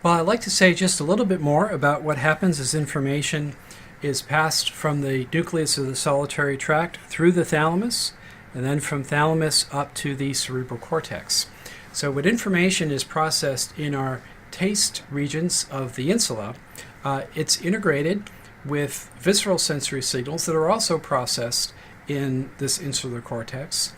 Well, I'd like to say just a little bit more about what happens as information is passed from the nucleus of the solitary tract through the thalamus, and then from thalamus up to the cerebral cortex. So when information is processed in our taste regions of the insula, it's integrated with visceral sensory signals that are also processed in this insular cortex.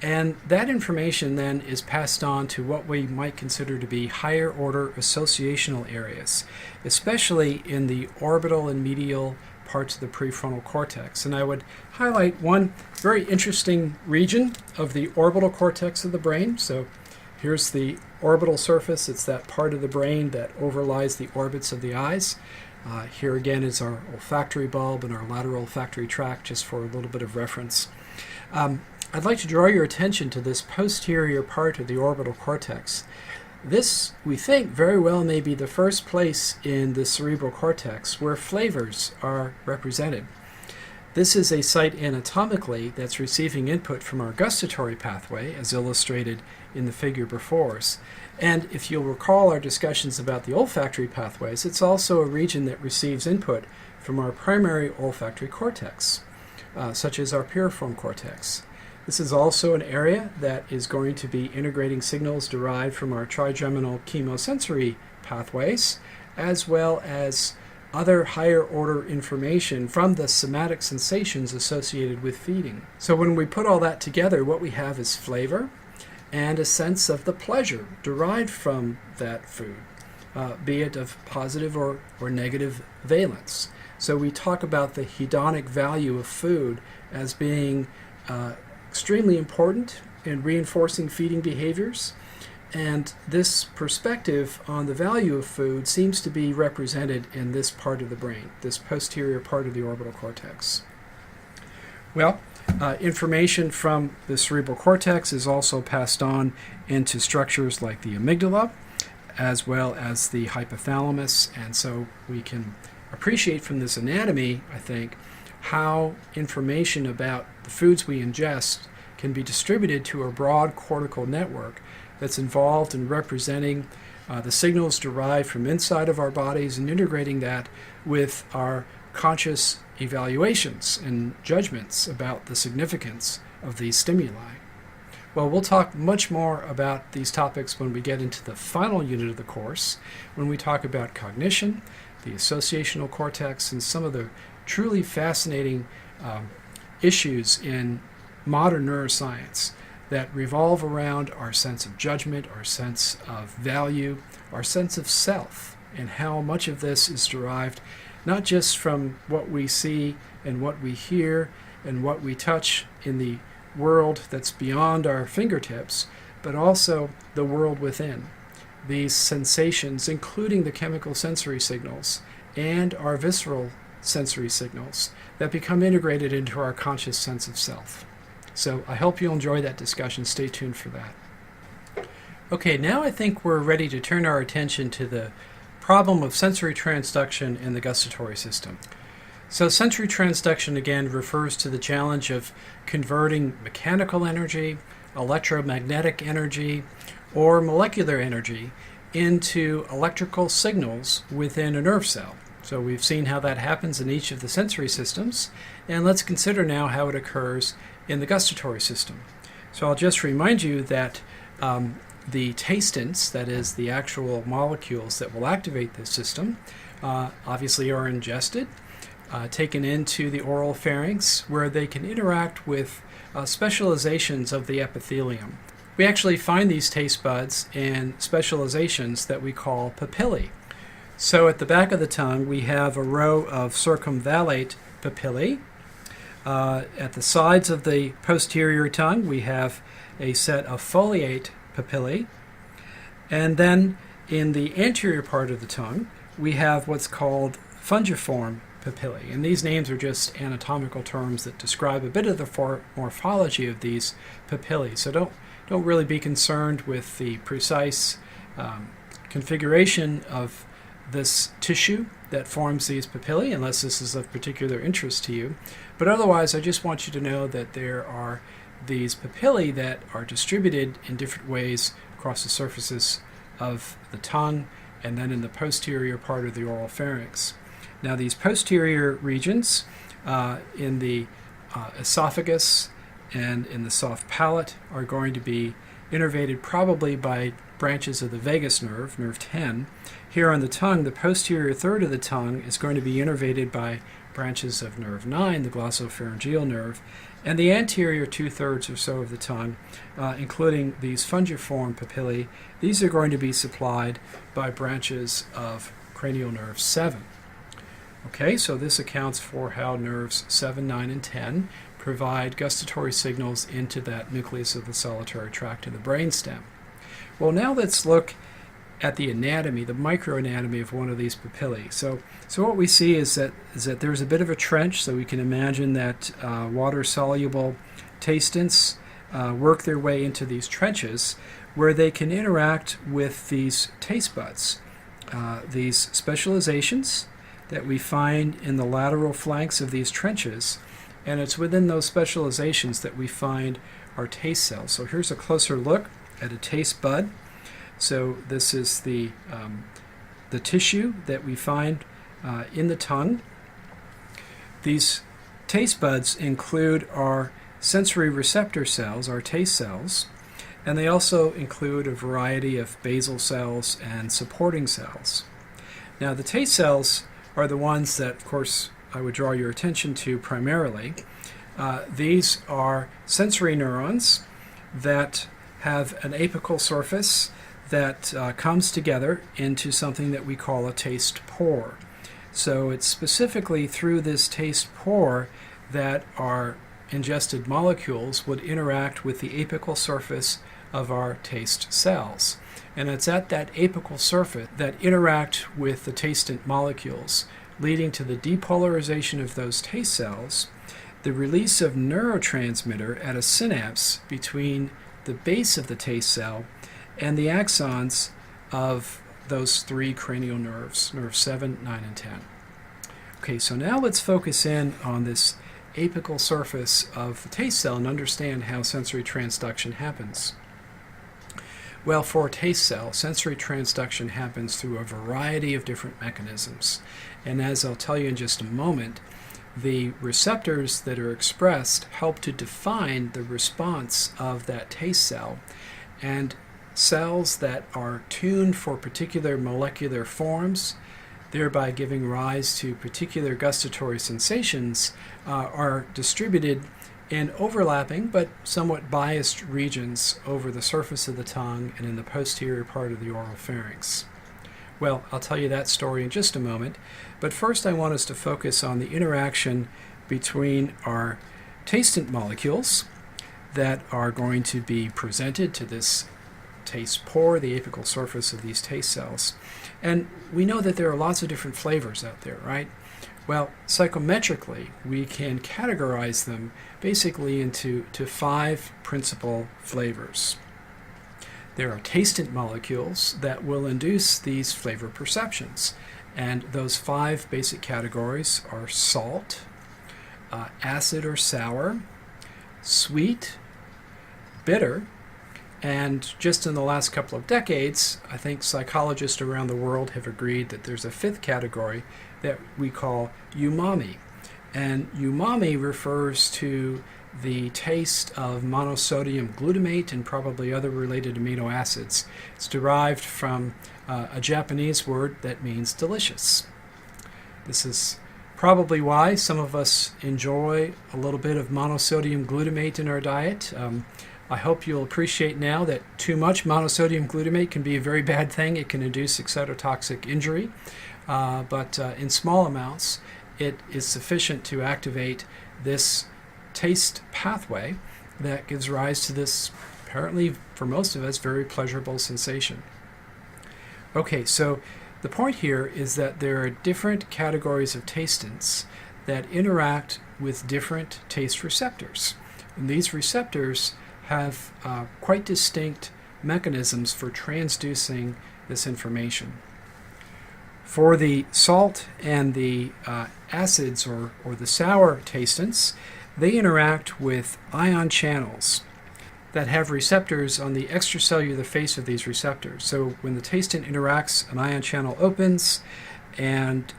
And that information then is passed on to what we might consider to be higher order associational areas, especially in the orbital and medial parts of the prefrontal cortex. And I would highlight one very interesting region of the orbital cortex of the brain. So here's the orbital surface. It's that part of the brain that overlies the orbits of the eyes. Here again is our olfactory bulb and our lateral olfactory tract, just for a little bit of reference. I'd like to draw your attention to this posterior part of the orbital cortex. This, we think, very well may be the first place in the cerebral cortex where flavors are represented. This is a site anatomically that's receiving input from our gustatory pathway, as illustrated in the figure before us. And if you'll recall our discussions about the olfactory pathways, it's also a region that receives input from our primary olfactory cortex, such as our piriform cortex. This is also an area that is going to be integrating signals derived from our trigeminal chemosensory pathways, as well as other higher order information from the somatic sensations associated with feeding. So when we put all that together, what we have is flavor and a sense of the pleasure derived from that food, be it of positive or negative valence. So we talk about the hedonic value of food as being extremely important in reinforcing feeding behaviors, and this perspective on the value of food seems to be represented in this part of the brain, this posterior part of the orbital cortex. Well, information from the cerebral cortex is also passed on into structures like the amygdala, as well as the hypothalamus, and so we can appreciate from this anatomy, I think, how information about the foods we ingest can be distributed to a broad cortical network that's involved in representing the signals derived from inside of our bodies and integrating that with our conscious evaluations and judgments about the significance of these stimuli. Well, we'll talk much more about these topics when we get into the final unit of the course, when we talk about cognition, the associational cortex, and some of the truly fascinating issues in modern neuroscience that revolve around our sense of judgment, our sense of value, our sense of self, and how much of this is derived not just from what we see and what we hear and what we touch in the world that's beyond our fingertips, but also the world within. These sensations, including the chemical sensory signals and our visceral sensory signals that become integrated into our conscious sense of self. So I hope you'll enjoy that discussion. Stay tuned for that. Okay, now I think we're ready to turn our attention to the problem of sensory transduction in the gustatory system. So sensory transduction again refers to the challenge of converting mechanical energy, electromagnetic energy, or molecular energy into electrical signals within a nerve cell. So we've seen how that happens in each of the sensory systems, and let's consider now how it occurs in the gustatory system. So I'll just remind you that the tastants, that is the actual molecules that will activate this system, obviously are ingested, taken into the oral pharynx, where they can interact with specializations of the epithelium. We actually find these taste buds in specializations that we call papillae. So at the back of the tongue, we have a row of circumvallate papillae. At the sides of the posterior tongue, we have a set of foliate papillae. And then in the anterior part of the tongue, we have what's called fungiform papillae. And these names are just anatomical terms that describe a bit of the morphology of these papillae. So don't really be concerned with the precise configuration of this tissue that forms these papillae, unless this is of particular interest to you. But otherwise, I just want you to know that there are these papillae that are distributed in different ways across the surfaces of the tongue and then in the posterior part of the oral pharynx. Now these posterior regions in the esophagus and in the soft palate are going to be innervated probably by branches of the vagus nerve, nerve 10. Here on the tongue, the posterior third of the tongue is going to be innervated by branches of nerve 9, the glossopharyngeal nerve, and the anterior 2/3 or so of the tongue, including these fungiform papillae, these are going to be supplied by branches of cranial nerve 7. Okay, so this accounts for how nerves 7, 9, and 10 provide gustatory signals into that nucleus of the solitary tract of the brainstem. Well, now let's look at the anatomy, the microanatomy of one of these papillae. So what we see is that there's a bit of a trench, so we can imagine that water-soluble tastants work their way into these trenches where they can interact with these taste buds, these specializations that we find in the lateral flanks of these trenches, and it's within those specializations that we find our taste cells. So here's a closer look at a taste bud. So this is the tissue that we find in the tongue. These taste buds include our sensory receptor cells, our taste cells, and they also include a variety of basal cells and supporting cells. Now the taste cells are the ones that, of course, I would draw your attention to primarily. These are sensory neurons that have an apical surface that comes together into something that we call a taste pore. So it's specifically through this taste pore that our ingested molecules would interact with the apical surface of our taste cells. And it's at that apical surface that interact with the tastant molecules, leading to the depolarization of those taste cells, the release of neurotransmitter at a synapse between the base of the taste cell and the axons of those 3 cranial nerves, nerve 7, 9, and 10. Okay, so now let's focus in on this apical surface of the taste cell and understand how sensory transduction happens. Well, for a taste cell, sensory transduction happens through a variety of different mechanisms. And as I'll tell you in just a moment, the receptors that are expressed help to define the response of that taste cell. And cells that are tuned for particular molecular forms, thereby giving rise to particular gustatory sensations, are distributed in overlapping but somewhat biased regions over the surface of the tongue and in the posterior part of the oral pharynx. Well, I'll tell you that story in just a moment, but first I want us to focus on the interaction between our tastant molecules that are going to be presented to this taste pore, the apical surface of these taste cells. And we know that there are lots of different flavors out there, right? Well, psychometrically, we can categorize them basically into 5 principal flavors. There are tastant molecules that will induce these flavor perceptions, and those 5 basic categories are salt, acid or sour, sweet, bitter, and just in the last couple of decades, I think psychologists around the world have agreed that there's a 5th category that we call umami. And umami refers to the taste of monosodium glutamate and probably other related amino acids. It's derived from a Japanese word that means delicious. This is probably why some of us enjoy a little bit of monosodium glutamate in our diet. I hope you'll appreciate now that too much monosodium glutamate can be a very bad thing. It can induce excitotoxic injury, but in small amounts, it is sufficient to activate this taste pathway that gives rise to this, apparently for most of us, very pleasurable sensation. Okay, so the point here is that there are different categories of tastants that interact with different taste receptors. And these receptors have quite distinct mechanisms for transducing this information. For the salt and the acids or the sour tastants, they interact with ion channels that have receptors on the extracellular face of these receptors. So when the tastant interacts, an ion channel opens, and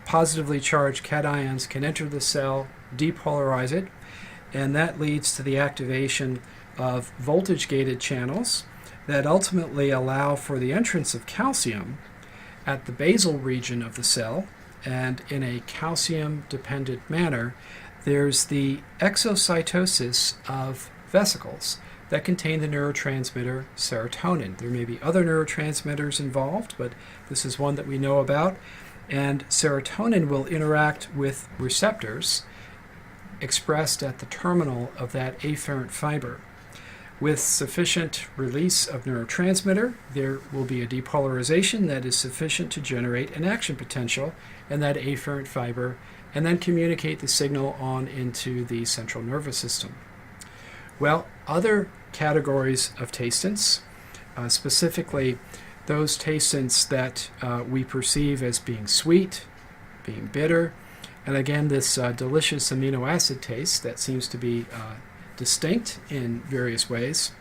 positively charged cations can enter the cell, depolarize it, and that leads to the activation of voltage-gated channels that ultimately allow for the entrance of calcium at the basal region of the cell, and in a calcium-dependent manner, there's the exocytosis of vesicles that contain the neurotransmitter serotonin. There may be other neurotransmitters involved, but this is one that we know about. And serotonin will interact with receptors expressed at the terminal of that afferent fiber. With sufficient release of neurotransmitter, there will be a depolarization that is sufficient to generate an action potential in that afferent fiber and then communicate the signal on into the central nervous system. Well, other categories of tastants, specifically those tastants that we perceive as being sweet, being bitter, and again this delicious amino acid taste that seems to be distinct in various ways.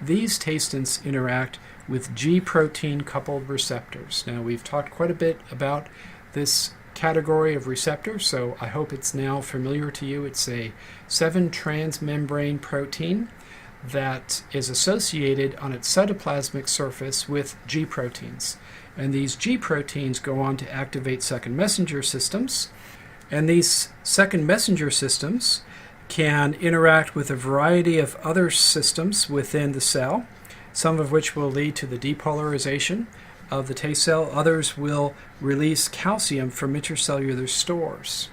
These tastants interact with G protein coupled receptors. Now, we've talked quite a bit about this category of receptor, so I hope it's now familiar to you. It's a 7-transmembrane protein that is associated on its cytoplasmic surface with G proteins. And these G proteins go on to activate second messenger systems. And these second messenger systems can interact with a variety of other systems within the cell, some of which will lead to the depolarization of the taste cell. Others will release calcium from intracellular stores.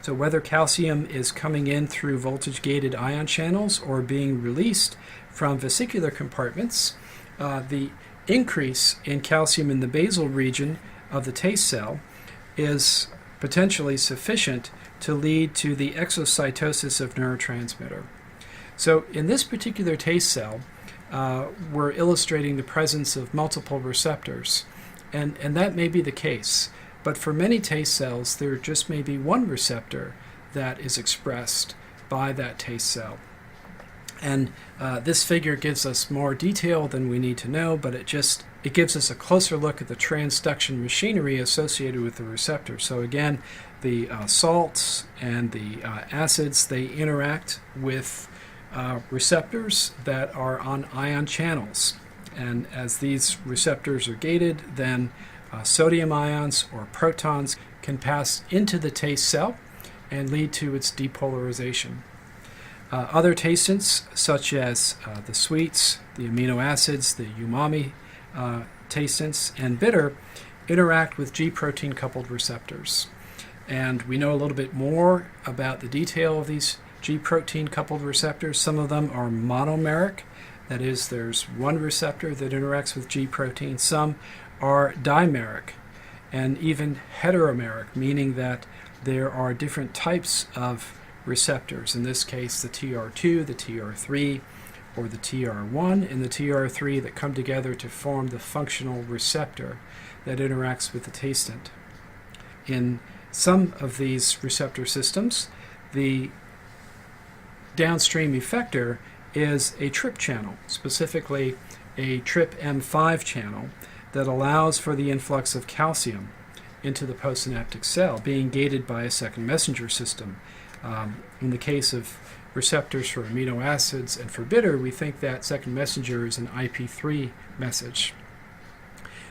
So whether calcium is coming in through voltage-gated ion channels or being released from vesicular compartments, the increase in calcium in the basal region of the taste cell is potentially sufficient to lead to the exocytosis of neurotransmitter. So in this particular taste cell, we're illustrating the presence of multiple receptors, and that may be the case. But for many taste cells, there just may be one receptor that is expressed by that taste cell. And this figure gives us more detail than we need to know, but it gives us a closer look at the transduction machinery associated with the receptor. So again, the salts and the acids, they interact with receptors that are on ion channels. And as these receptors are gated, then sodium ions or protons can pass into the taste cell and lead to its depolarization. Other tastants, such as the sweets, the amino acids, the umami tastants, and bitter, interact with G protein coupled receptors. And we know a little bit more about the detail of these G protein coupled receptors. Some of them are monomeric, that is, there's one receptor that interacts with G protein. Some are dimeric, and even heteromeric, meaning that there are different types of receptors. In this case, the TR2, the TR3, or the TR1 and the TR3 that come together to form the functional receptor that interacts with the tastant. In some of these receptor systems, the downstream effector is a TRP channel, specifically a TRPM5 channel that allows for the influx of calcium into the postsynaptic cell, being gated by a second messenger system. In the case of receptors for amino acids and for bitter, we think that second messenger is an IP3 message.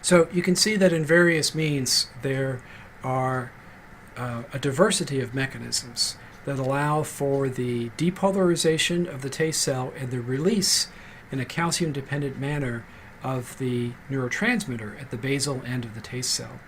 So you can see that in various means there are a diversity of mechanisms that allow for the depolarization of the taste cell and the release in a calcium-dependent manner of the neurotransmitter at the basal end of the taste cell.